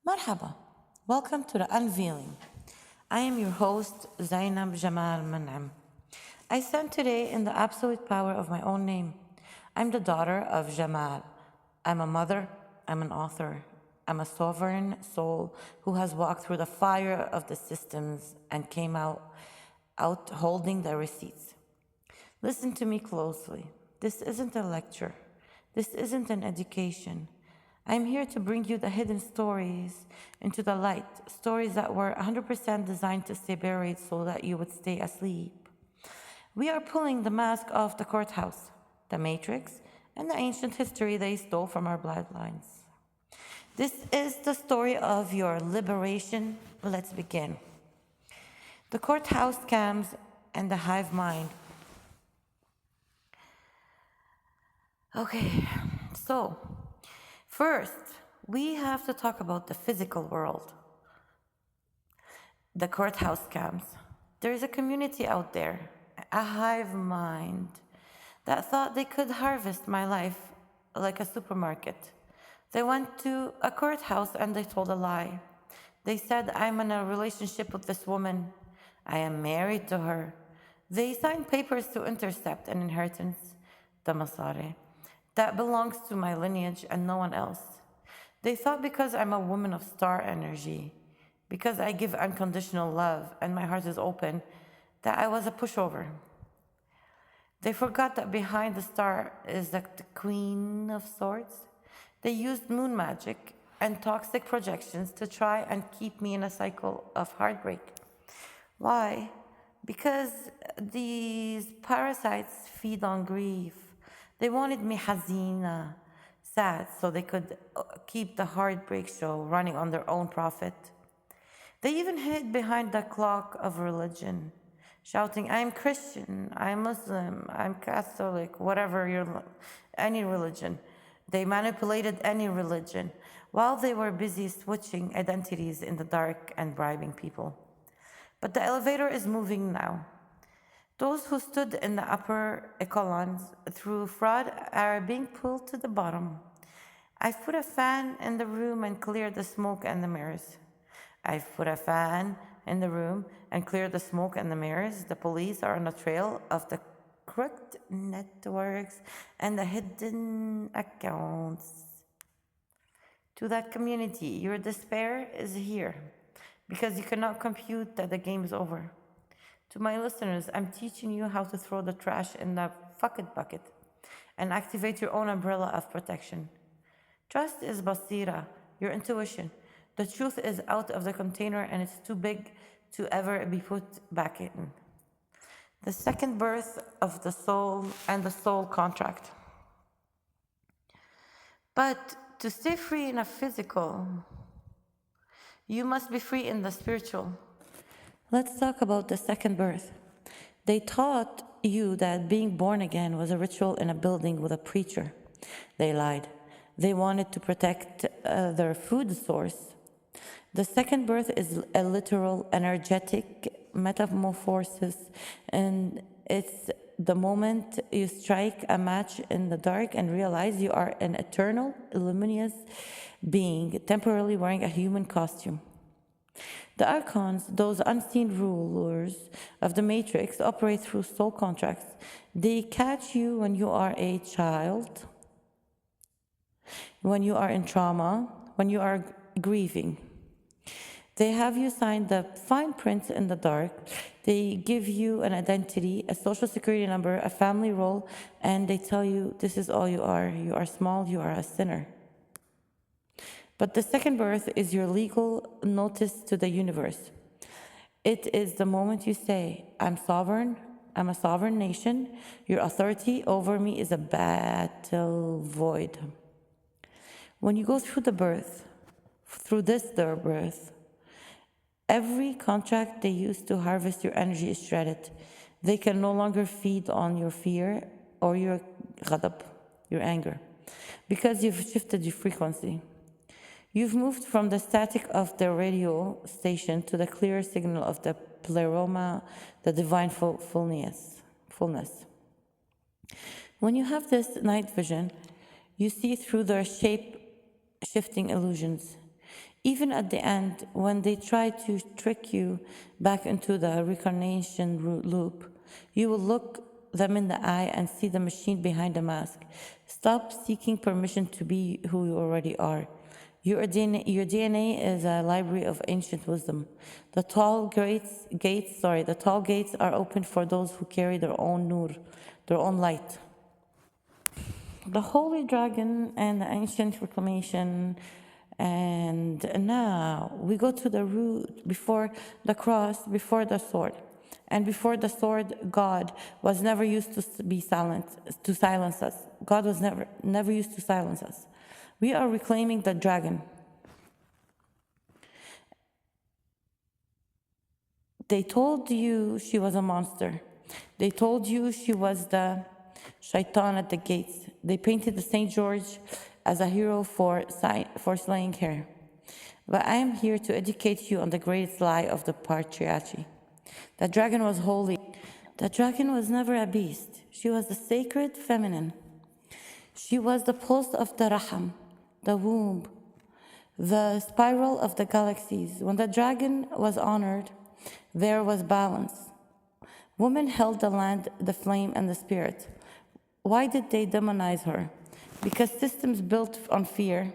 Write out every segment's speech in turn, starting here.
Marhaba. Welcome to the unveiling. I am your host, Zeinab Jamal Menhem. I stand today in the absolute power of my own name. I'm the daughter of Jamal. I'm a mother. I'm an author. I'm a sovereign soul who has walked through the fire of the systems and came out holding the receipts. Listen to me closely. This isn't a lecture. This isn't an education. I'm here to bring you the hidden stories into the light, stories that were 100% designed to stay buried so that you would stay asleep. We are pulling the mask off the courthouse, the matrix, and the ancient history they stole from our bloodlines. This is the story of your liberation. Let's begin. The courthouse scams and the hive mind. Okay, so first, we have to talk about the physical world, the courthouse scams. There is a community out there, a hive mind, that thought they could harvest my life like a supermarket. They went to a courthouse and they told a lie. They said, I'm in a relationship with this woman. I am married to her. They signed papers to intercept an inheritance, the masare, that belongs to my lineage and no one else. They thought because I'm a woman of star energy, because I give unconditional love and my heart is open, that I was a pushover. They forgot that behind the star is the Queen of Swords. They used moon magic and toxic projections to try and keep me in a cycle of heartbreak. Why? Because these parasites feed on grief. They wanted me hazina, sad, so they could keep the heartbreak show running on their own profit. They even hid behind the cloak of religion, shouting, I'm Christian, I'm Muslim, I'm Catholic, any religion. They manipulated any religion while they were busy switching identities in the dark and bribing people. But the elevator is moving now. Those who stood in the upper echelons through fraud are being pulled to the bottom. I've put a fan in the room and cleared the smoke and the mirrors. I've put a fan in the room and cleared the smoke and the mirrors. The police are on the trail of the crooked networks and the hidden accounts. To that community, your despair is here because you cannot compute that the game is over. To my listeners, I'm teaching you how to throw the trash in the fuck it bucket and activate your own umbrella of protection. Trust is basira, your intuition. The truth is out of the container and it's too big to ever be put back in. The second birth of the soul and the soul contract. But to stay free in a physical, you must be free in the spiritual. Let's talk about the second birth. They taught you that being born again was a ritual in a building with a preacher. They lied. They wanted to protect their food source. The second birth is a literal, energetic metamorphosis, and it's the moment you strike a match in the dark and realize you are an eternal, luminous being temporarily wearing a human costume. The archons, those unseen rulers of the matrix, operate through soul contracts. They catch you when you are a child, when you are in trauma, when you are grieving. They have you sign the fine print in the dark. They give you an identity, a social security number, a family role, and they tell you this is all you are. You are small, you are a sinner. But the second birth is your legal notice to the universe. It is the moment you say, I'm sovereign, I'm a sovereign nation, your authority over me is a battle void. When you go through their birth, every contract they used to harvest your energy is shredded. They can no longer feed on your fear or your ghadab, your anger, because you've shifted your frequency. You've moved from the static of the radio station to the clear signal of the pleroma, the divine fullness. When you have this night vision, you see through their shape-shifting illusions. Even at the end, when they try to trick you back into the reincarnation loop, you will look them in the eye and see the machine behind the mask. Stop seeking permission to be who you already are. Your DNA is a library of ancient wisdom. The tall gates are open for those who carry their own nur, their own light. The holy dragon and the ancient reclamation. And now we go to the root, before the cross, before the sword. And before the sword, God was never used to be silent, to silence us. God was never used to silence us. We are reclaiming the dragon. They told you she was a monster. They told you she was the shaitan at the gates. They painted the St. George as a hero for slaying her. But I am here to educate you on the greatest lie of the patriarchy. The dragon was holy. The dragon was never a beast. She was the sacred feminine. She was the pulse of the raham, the womb, the spiral of the galaxies. When the dragon was honored, there was balance. Women held the land, the flame, and the spirit. Why did they demonize her? Because systems built on fear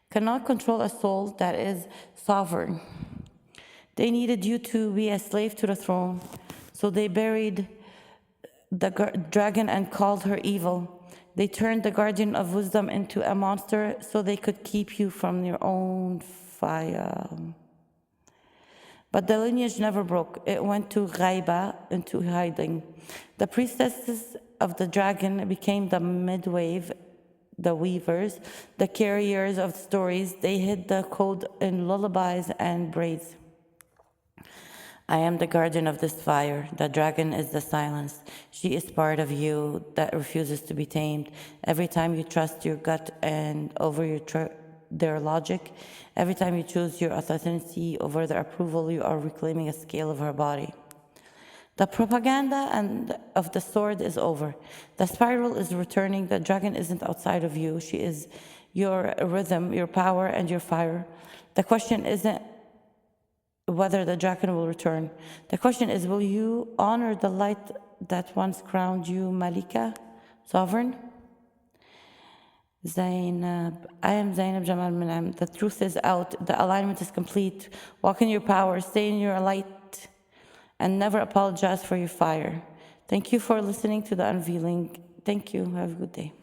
cannot control a soul that is sovereign. They needed you to be a slave to the throne, so they buried the dragon and called her evil. They turned the guardian of wisdom into a monster so they could keep you from your own fire. But the lineage never broke. It went to ghaiba, into hiding. The priestesses of the dragon became the midwave, the weavers, the carriers of stories. They hid the code in lullabies and braids. I am the guardian of this fire. The dragon is the silence. She is part of you that refuses to be tamed. Every time you trust your gut and over their logic, every time you choose your authenticity over their approval, you are reclaiming a scale of her body. The propaganda of the sword is over. The spiral is returning. The dragon isn't outside of you. She is your rhythm, your power, and your fire. The question isn't whether the dragon will return. The question is, will you honor the light that once crowned you Malika, sovereign? Zeinab. I am Zeinab Jamal Menhem. The truth is out. The alignment is complete. Walk in your power. Stay in your light. And never apologize for your fire. Thank you for listening to the unveiling. Thank you. Have a good day.